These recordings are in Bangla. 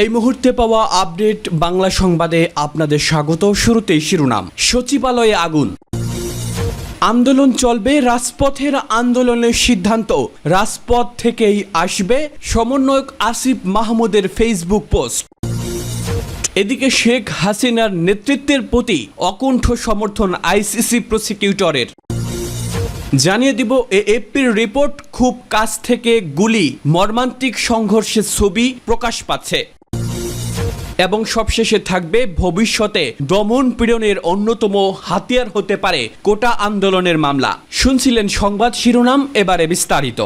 এই মুহূর্তে পাওয়া আপডেট বাংলা সংবাদে আপনাদের স্বাগত। শুরুতেই শিরোনাম। সচিবালয়ে আগুন, আন্দোলন চলবে, রাজপথের আন্দোলনের সিদ্ধান্ত রাজপথ থেকেই আসবে, সমন্বয়ক আসিফ মাহমুদের ফেসবুক পোস্ট। এদিকে শেখ হাসিনার নেতৃত্বের প্রতি অকুণ্ঠ সমর্থন আইসিসি প্রসিকিউটরের। জানিয়ে দিব এএফপির রিপোর্ট, খুব কাছ থেকে গুলি, মর্মান্তিক সংঘর্ষের ছবি প্রকাশ পাচ্ছে। এবং সবশেষে থাকবে ভবিষ্যতে দমন পীড়নের অন্যতম হাতিয়ার হতে পারে কোটা আন্দোলনের মামলা। শুনছিলেন সংবাদ শিরোনাম, এবারে বিস্তারিত।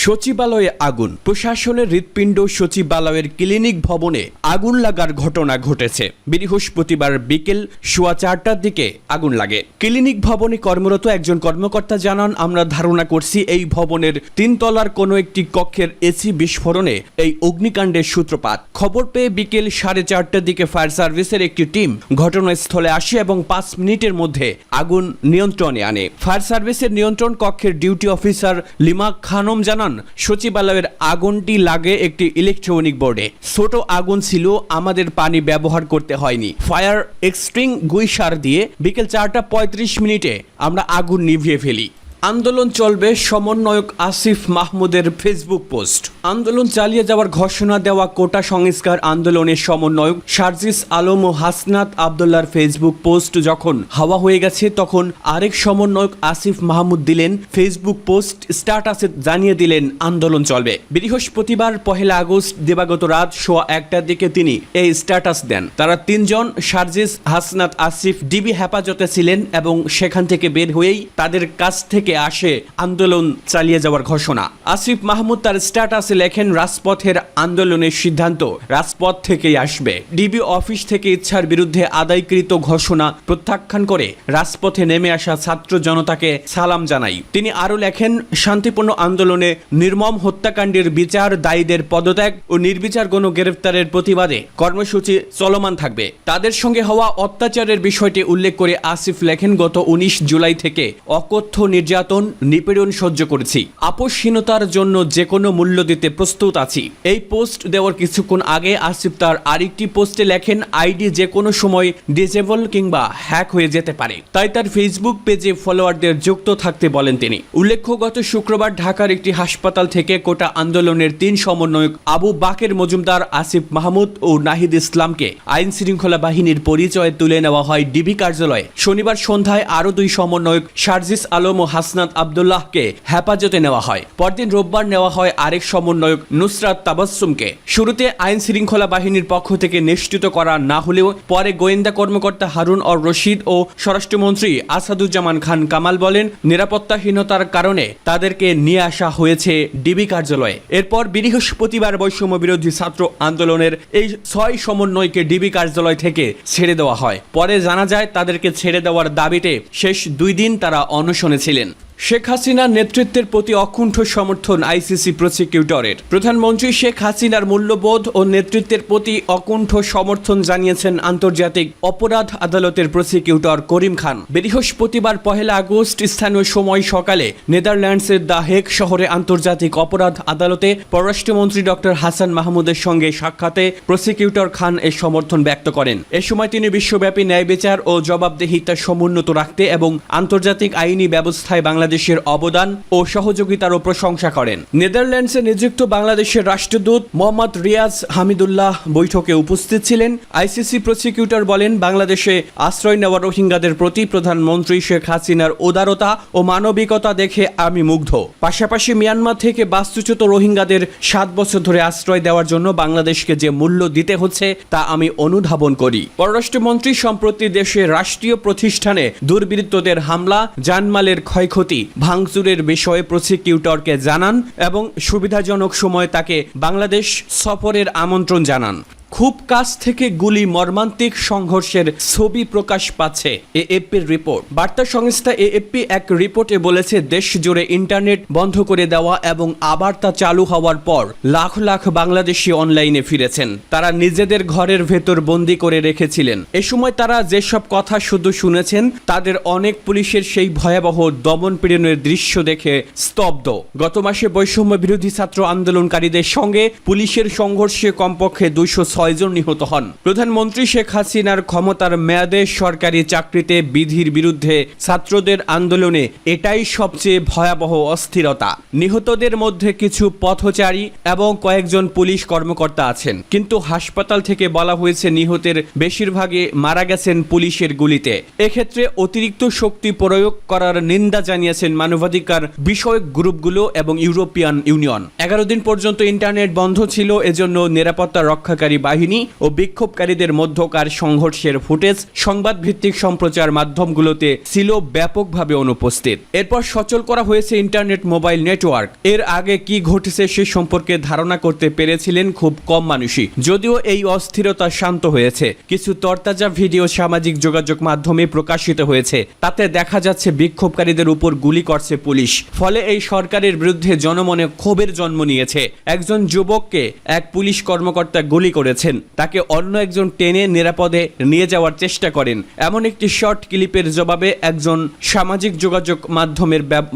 সচিবালয়ে আগুন, প্রশাসনের হৃৎপিণ্ড সচিবালয়ের ক্লিনিক ভবনে আগুন লাগার ঘটনা ঘটেছে। বৃহস্পতিবার বিকেল 4:15টার দিকে আগুন লাগে। ক্লিনিক ভবনে কর্মরত একজন কর্মকর্তা জানান, আমরা ধারণা করছি এই ভবনের 3 তলার কোনো একটি কক্ষের এসি বিস্ফোরণে এই অগ্নিকাণ্ডের সূত্রপাত। খবর পেয়ে বিকেল 4:30টার দিকে ফায়ার সার্ভিসের একটি টিম ঘটনাস্থলে আসে এবং 5 মিনিটের মধ্যে আগুন নিয়ন্ত্রণে আনে। ফায়ার সার্ভিসের নিয়ন্ত্রণ কক্ষের ডিউটি অফিসার লিমা খানম জানান, সচিবালয়ের আগুনটি লাগে একটি ইলেকট্রনিক বোর্ডে। ছোট আগুন ছিল, আমাদের পানি ব্যবহার করতে হয়নি। ফায়ার এক্সটিংগুইশার দিয়ে বিকেল 4:35 আমরা আগুন নিভিয়ে ফেলি। আন্দোলন চলবে, সমন্বয়ক আসিফ মাহমুদের ফেসবুক পোস্ট। আন্দোলন চালিয়ে যাওয়ার ঘোষণা দেওয়া কোটা সংস্কার আন্দোলনের সমন্বয়ক সার্জিস আলম ও হাসনাত আবদুল্লাহর ফেসবুক পোস্ট যখন হাওয়া হয়ে গেছে, তখন আরেক সমন্বয়ক আসিফ মাহমুদ দিলেন ফেসবুক পোস্ট, স্ট্যাটাসে জানিয়ে দিলেন আন্দোলন চলবে। বৃহস্পতিবার 1 আগস্ট দিবাগত রাত 1:15টার দিকে তিনি এই স্ট্যাটাস দেন। তারা 3 জন, সার্জিস, হাসনাত, আসিফ ডিবি হেফাজতে ছিলেন এবং সেখান থেকে বের হয়েই তাদের কাছ থেকে আসে আন্দোলন চালিয়ে যাওয়ার ঘোষণা। আসিফ মাহমুদ তার স্ট্যাটাসে লেখেন, রাজপথের আন্দোলনের সিদ্ধান্ত রাজপথ থেকেই আসবে। ডিবি অফিস থেকে ইচ্ছার বিরুদ্ধে আদায়কৃত ঘোষণা প্রত্যাখ্যান করে রাজপথে নেমে আসা ছাত্র জনতাকে সালাম জানাই। তিনি আরও লেখেন, শান্তিপূর্ণ আন্দোলনে নির্মম হত্যাকাণ্ডের বিচার, দায়ীদের পদত্যাগ ও নির্বিচার গণগ্রেফতারের প্রতিবাদে কর্মসূচি চলমান থাকবে। তাদের সঙ্গে হওয়া অত্যাচারের বিষয়টি উল্লেখ করে আসিফ লেখেন, গত 19 জুলাই থেকে অকথ্য নির্যাতন, নিপীড়ন সহ্য করেছি। আপোষহীনতার জন্য যে কোনো মূল্য দিতে প্রস্তুত আছি। এই পোস্ট দেওয়ার কিছুক্ষণ আগে আসিফ তার আরেকটি পোস্টে লেখেন, আইডি যে কোনো সময় ডিসেবল কিংবা হ্যাক হয়ে যেতে পারে, তাই তার ফেসবুক পেজে ফলোয়ারদের যুক্ত থাকতে বলেন তিনি। উল্লেখ্য, গত শুক্রবার ঢাকার একটি হাসপাতাল থেকে কোটা আন্দোলনের 3 সমন্বয়ক আবু বাকের মজুমদার, আসিফ মাহমুদ ও নাহিদ ইসলামকে আইন শৃঙ্খলা বাহিনীর পরিচয়ে তুলে নেওয়া হয় ডিবি কার্যালয়ে। শনিবার সন্ধ্যায় আরও 2 সমন্বয়ক সার্জিস আলম ও হাসনাত আবদুল্লাহকে হেফাজতে নেওয়া হয়। পরদিন রোববার নেওয়া হয় আরেক সমন্বয়ক নুসরাত তাবাসসুমকে। শুরুতে আইন শৃঙ্খলা বাহিনীর পক্ষ থেকে নিশ্চিত করা না হলেও পরে গোয়েন্দা কর্মকর্তা হারুন অর রশিদ ও স্বরাষ্ট্রমন্ত্রী আসাদুজ্জামান খান কামাল বলেন, নিরাপত্তাহীনতার কারণে তাদেরকে নিয়ে আসা হয়েছে ডিবি কার্যালয়ে। এরপর বৃহস্পতিবার বৈষম্য বিরোধী ছাত্র আন্দোলনের এই 6 সমন্বয়কে ডিবি কার্যালয় থেকে ছেড়ে দেওয়া হয়। পরে জানা যায় তাদেরকে ছেড়ে দেওয়ার দাবিতে শেষ 2 দিন তারা অনশনে ছিলেন। শেখ হাসিনার নেতৃত্বের প্রতি অকুণ্ঠ সমর্থন আইসিসি প্রসিকিউটরের। প্রধানমন্ত্রী শেখ হাসিনার মূল্যবোধ ও নেতৃত্বের প্রতি অকুণ্ঠ সমর্থন জানিয়েছেন আন্তর্জাতিক অপরাধ আদালতের প্রসিকিউটর করিম খান। বৃহস্পতিবার 1 আগস্ট স্থানীয় সময় সকালে নেদারল্যান্ডসের দ্য হেগ শহরে আন্তর্জাতিক অপরাধ আদালতে পররাষ্ট্রমন্ত্রী ডক্টর হাসান মাহমুদের সঙ্গে সাক্ষাতে প্রসিকিউটর খান এ সমর্থন ব্যক্ত করেন। এ সময় তিনি বিশ্বব্যাপী ন্যায় বিচার ও জবাবদিহিতা সমুন্নত রাখতে এবং আন্তর্জাতিক আইনি ব্যবস্থায় বাংলাদেশের অবদান ও সহযোগিতারও প্রশংসা করেন। নেদারল্যান্ডসে নিযুক্ত বাংলাদেশের রাষ্ট্রদূত মোহাম্মদ রিয়াজ হামিদুল্লাহ বৈঠকে উপস্থিত ছিলেন। আইসিসি প্রসিকিউটর বলেন, বাংলাদেশে আশ্রয় নেওয়া রোহিঙ্গাদের প্রতি প্রধানমন্ত্রী শেখ হাসিনার উদারতা ও মানবিকতা দেখে আমি মুগ্ধ। পাশাপাশি মিয়ানমার থেকে বাস্তুচ্যুত রোহিঙ্গাদের 7 বছর ধরে আশ্রয় দেওয়ার জন্য বাংলাদেশকে যে মূল্য দিতে হচ্ছে তা আমি অনুধাবন করি। পররাষ্ট্রমন্ত্রী সম্প্রতি দেশের রাষ্ট্রীয় প্রতিষ্ঠানে দুর্বৃত্তদের হামলা, জানমালের ক্ষয়ক্ষতি, ভাঙচুরের বিষয়ে প্রসিকিউটরকে জানান এবং সুবিধাজনক সময় তাকে বাংলাদেশ সফরের আমন্ত্রণ জানান। খুব কাছ থেকে গুলি, মর্মান্তিক সংঘর্ষের ছবি প্রকাশ পাচ্ছে এএফপির রিপোর্ট। বার্তা সংস্থা এএফপি এক রিপোর্টে বলেছে, দেশ জুড়ে ইন্টারনেট বন্ধ করে দেওয়া এবং আবার তা চালু হওয়ার পর লাখ লাখ বাংলাদেশি অনলাইনে ফিরেছেন। তারা নিজেদের ঘরের ভেতর বন্দি করে রেখেছিলেন। এ সময় তারা যেসব কথা শুধু শুনেছেন, তাদের অনেক পুলিশের সেই ভয়াবহ দমন পীড়নের দৃশ্য দেখে স্তব্ধ। গত মাসে বৈষম্য বিরোধী ছাত্র আন্দোলনকারীদের সঙ্গে পুলিশের সংঘর্ষে কমপক্ষে 206 জন নিহত হন। প্রধানমন্ত্রী শেখ হাসিনার ক্ষমতার মেয়াদে সরকারি চাকরিতে বিধির বিরুদ্ধে ছাত্রদের আন্দোলনে এটাই সবচেয়ে ভয়াবহ অস্থিরতা। নিহতদের মধ্যে কিছু পথচারী এবং কয়েকজন পুলিশ কর্মকর্তা আছেন, কিন্তু হাসপাতাল থেকে বলা হয়েছে নিহতের বেশিরভাগই মারা গেছেন পুলিশের গুলিতে। এক্ষেত্রে অতিরিক্ত শক্তি প্রয়োগ করার নিন্দা জানিয়েছেন মানবাধিকার বিষয়ক গ্রুপগুলো এবং ইউরোপিয়ান ইউনিয়ন। 11 দিন পর্যন্ত ইন্টারনেট বন্ধ ছিল, এজন্য নিরাপত্তা রক্ষাকারী বাহিনী ও বিক্ষোভকারীদের মধ্যকার সংঘর্ষের ফুটেজ সংবাদ ভিত্তিক সম্প্রচার মাধ্যমগুলোতে ছিল ব্যাপকভাবে অনুপস্থিত। এরপর সচল করা হয়েছে ইন্টারনেট মোবাইল নেটওয়ার্ক। এর আগে কি ঘটেছে সে সম্পর্কে ধারণা করতে পেরেছিলেন খুব কম মানুষই। যদিও এই অস্থিরতা শান্ত হয়েছে, কিছু তরতাজা ভিডিও সামাজিক যোগাযোগ মাধ্যমে প্রকাশিত হয়েছে। তাতে দেখা যাচ্ছে বিক্ষোভকারীদের উপর গুলি করছে পুলিশ। ফলে এই সরকারের বিরুদ্ধে জনমনে ক্ষোভের জন্ম নিয়েছে। একজন যুবককে এক পুলিশ কর্মকর্তা গুলি করেছেন, তাকে অন্য একজন টেনে নিরাপদে নিয়ে যাওয়ার চেষ্টা করেন। এমন একটি শর্ট ক্লিপের জবাবে একজন সামাজিক যোগাযোগ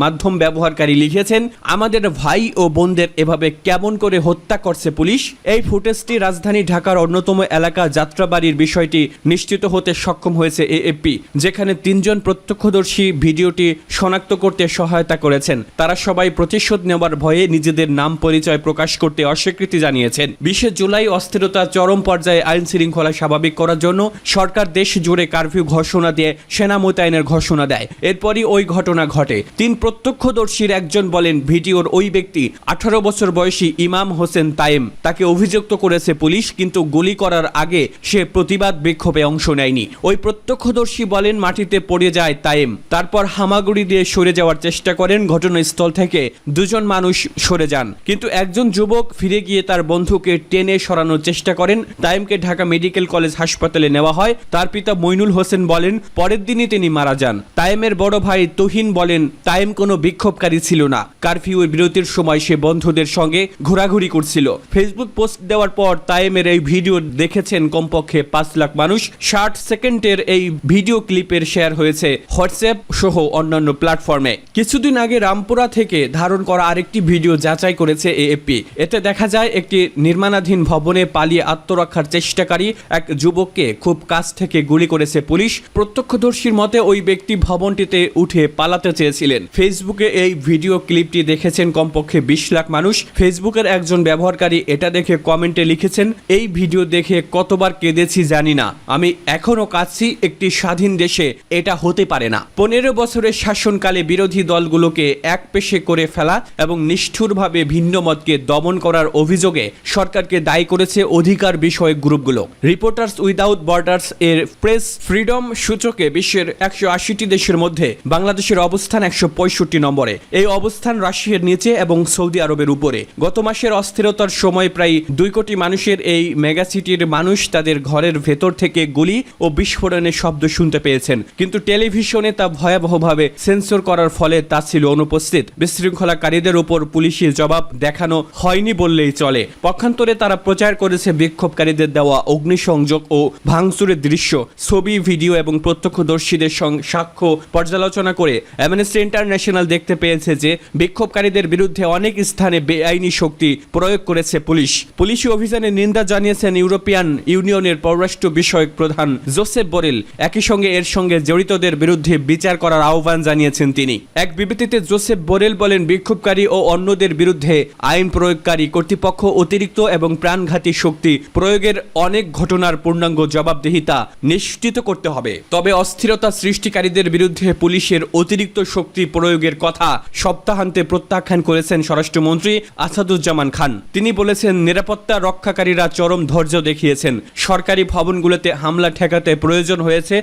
মাধ্যম ব্যবহারকারী লিখেছেন, আমাদের ভাই ও বোনদের এভাবে কেমন করে হত্যা করছে পুলিশ। এই ফুটেজটি রাজধানী ঢাকার অন্যতম এলাকা যাত্রাবাড়ির বিষয়টি নিশ্চিত হতে সক্ষম হয়েছে এএফপি, যেখানে 3 জন প্রত্যক্ষদর্শী ভিডিওটি শনাক্ত করতে সহায়তা করেছেন। তারা সবাই প্রতিশোধ নেওয়ার ভয়ে নিজেদের নাম পরিচয় প্রকাশ করতে অস্বীকৃতি জানিয়েছেন। 20 জুলাই অস্থিরতা চরম পর্যায়ে, আইন শৃঙ্খলা স্বাভাবিক করার জন্য সরকার দেশ জুড়ে কারফিউ ঘোষণা দিয়ে সেনা মোতায়েনের ঘোষণা দেয়। এরপরই ওই ঘটনা ঘটে। 3 প্রত্যক্ষদর্শীর একজন বলেন, ভিডিওর ওই ব্যক্তি 18 বছর বয়সী ইমাম হোসেন তাইম। তাকে অভিযুক্ত করেছে পুলিশ, কিন্তু গুলি করার আগে সে প্রতিবাদ বিক্ষোভে অংশ নেয়নি। ওই প্রত্যক্ষদর্শী বলেন, মাটিতে পড়ে যায় তাইম, তারপর হামাগুড়ি দিয়ে সরে যাওয়ার চেষ্টা করেন। ঘটনাস্থল থেকে 2 জন মানুষ সরে যান, কিন্তু একজন যুবক ফিরে গিয়ে তার বন্ধুকে টেনে সরানোর চেষ্টা করেন। তাইমকে ঢাকা মেডিকেল কলেজ হাসপাতালে নেওয়া হয়। তার পিতা মইনুল হোসেন বলেন, পরের দিনই তিনি মারা যান। তাইমের বড় ভাই তুহিন বলেন, তাইম কোনো বিক্ষোভকারী ছিল না। কারফিউর বিরতির সময় সে বন্ধুদের সঙ্গে ঘোরাঘুরি করছিল। ফেসবুক পোস্ট দেওয়ার পর তাইমের এই ভিডিও দেখেছেন কমপক্ষে 5 লাখ মানুষ। 60 সেকেন্ডের এই ভিডিও ক্লিপের শেয়ার হয়েছে হোয়াটসঅ্যাপ সহ অন্যান্য প্ল্যাটফর্মে। কিছুদিন আগে রামপুরা থেকে ধারণ করা আরেকটি ভিডিও যাচাই করেছে এএফপি। এতে দেখা যায় একটি নির্মাণাধীন ভবনে পালিয়ে আত্মরক্ষার চেষ্টাকারী এক যুবককে খুব কাছ থেকে গুলি করেছে পুলিশ। প্রত্যক্ষদর্শীর মতে ওই ব্যক্তি ভবনটিতে উঠে পালাতে চেয়েছিলেন। ফেসবুকে এই ভিডিও ক্লিপটি দেখেছেন কমপক্ষে 20 লাখ মানুষ। ফেসবুকের একজন ব্যবহারকারী এটা দেখে কমেন্টে লিখেছেন, এই ভিডিও দেখে কতবার কেঁদেছি জানি না, আমি এখনো কাঁদছি। একটি স্বাধীন দেশে এটা হতে পারে না। 15 বছরের শাসনকালে বিরোধী দলগুলোকে একপেশে করে ফেলা এবং নিষ্ঠুরভাবে ভিন্ন মতকে দমন করার অভিযোগে সরকারকে দায়ী করেছে অধিকার বিষয়ক গ্রুপগুলো। রিপোর্টার্স উইদাউট বর্ডার্স এর প্রেস ফ্রিডম সূচকে বিশ্বের 180টি দেশের মধ্যে বাংলাদেশের অবস্থান 165 নম্বরে। এই অবস্থান রাশিয়ার নিচে এবং সৌদি আরবের উপরে। গত মাসের অস্থিরতার সময় প্রায় 2 কোটি মানুষের এই মেগাসিটির মানুষ তাদের ঘরের ভেতর থেকে গুলি ও বিস্ফোরণের শব্দ শুনতে পেয়েছেন, কিন্তু টেলিভিশনে তা ভয়াবহভাবে সেন্সর করার ফলে তা ছিল অনুপস্থিত। বিশৃঙ্খলাকারীদের উপর পুলিশের জবাব দেখানো হয়নি বললেই চলে। পক্ষান্তরে তারা প্রচার করেছে বিক্ষোভকারীদের দেওয়া অগ্নিসংযোগ ও ভাঙচুরের দৃশ্য, ছবি, ভিডিও এবং প্রত্যক্ষদর্শীদের সাক্ষ্য পর্যালোচনা করে অ্যামনেস্টি ইন্টারন্যাশনাল দেখতে পেয়েছে যে বিক্ষোভকারীদের বিরুদ্ধে অনেক স্থানে বেআইনি শক্তি প্রয়োগ করেছে পুলিশ। পুলিশি অভিযানের নিন্দা জানিয়েছেন ইউরোপিয়ান ইউনিয়নের পররাষ্ট্র বিষয়ক প্রধান জোসেফ বোরেল। একই সঙ্গে এর সঙ্গে জড়িতদের বিরুদ্ধে বিচার করার আহ্বান জানিয়েছেন তিনি। এক বিবৃতিতে জোসেফ বোরেল বলেন, বিক্ষোভকারী ও অন্যদের বিরুদ্ধে আইন প্রয়োগকারী কর্তৃপক্ষ অতিরিক্ত এবং প্রাণঘাতী শক্তি প্রয়োগের অনেক ঘটনার পূর্ণাঙ্গ জবাবদিহিতা নিশ্চিত করতে হবে। তবে অস্থিরতা সৃষ্টিকারীদের বিরুদ্ধে পুলিশের অতিরিক্ত শক্তি প্রয়োগের কথা সপ্তাহান্তে প্রত্যাখ্যান করেছেন স্বরাষ্ট্রমন্ত্রী আসাদুজ্জামান খান। তিনি বলেছেন, নিরাপত্তা রক্ষাকারীরা চরম ধৈর্য দেখিয়েছেন। সরকারি ভবনগুলোতে হামলা ঠেকাতে প্রয়োজন হয়েছে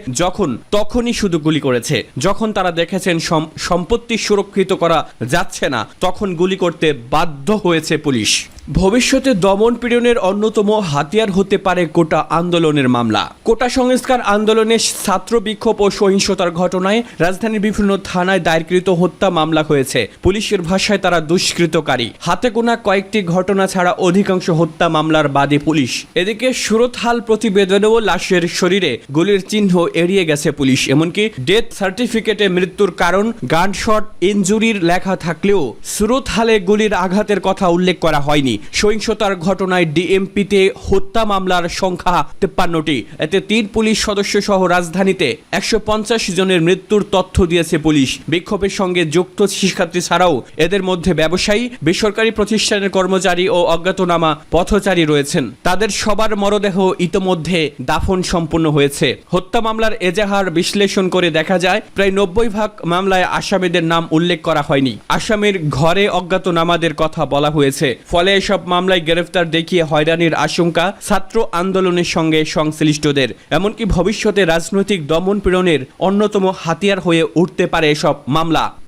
তখনই শুধু গুলি করেছে। যখন তারা দেখেছেন সম্পত্তি সুরক্ষিত করা যাচ্ছে না, তখন গুলি করতে বাধ্য হয়েছে পুলিশ। ভবিষ্যতে দমন পীড়নের অন্যতম হাতিয়ার হতে পারে কোটা আন্দোলনের মামলা। কোটা সংস্কার আন্দোলনে ছাত্র বিক্ষোভ ও সহিংসতার ঘটনায় রাজধানীর বিভিন্ন থানায় দায়েরকৃত হত্যা মামলা হয়েছে। পুলিশের ভাষায় তারা দুষ্কৃতকারী। হাতে গোনা কয়েকটি ঘটনা ছাড়া অধিকাংশ হত্যা মামলার বাদী পুলিশ। এদিকে সুরতহাল প্রতিবেদনেও লাশের শরীরে গুলির চিহ্ন এড়িয়ে গেছে পুলিশ। এমনকি ডেথ সার্টিফিকেটে মৃত্যুর কারণ গানশট ইনজুরির লেখা থাকলেও সুরতহালে গুলির আঘাতের কথা উল্লেখ করা হয়নি। সহিংসতার ঘটনায় ডিএমপিতে হত্যা মামলার সংখ্যা 53টি। এতে 3 পুলিশ সদস্য সহ রাজধানীতে 150 জনের মৃত্যুর তথ্য দিয়েছে পুলিশ। বিক্ষোভের সঙ্গে যুক্ত শিক্ষার্থী ছাড়াও এদের মধ্যে ব্যবসায়ী, বেসরকারি প্রতিষ্ঠানের কর্মচারী ও অজ্ঞাতনামা পথচারী রয়েছেন। তাদের সবার মরদেহ ইতোমধ্যে দাফন সম্পন্ন হয়েছে। হত্যা মামলার এজাহার বিশ্লেষণ করে দেখা যায় প্রায় 90% মামলায় আসামিদের নাম উল্লেখ করা হয়নি। আসামির ঘরে অজ্ঞাতনামাদের কথা বলা হয়েছে। ফলে এসব মামলায় গ্রেফতার দেখিয়ে হয়রানির আশঙ্কা ছাত্র আন্দোলনের সঙ্গে সংশ্লিষ্টদের। এমনকি ভবিষ্যতে রাজনৈতিক দমন পীড়নের অন্যতম হাতিয়ার হয়ে উঠতে পারে এসব মামলা।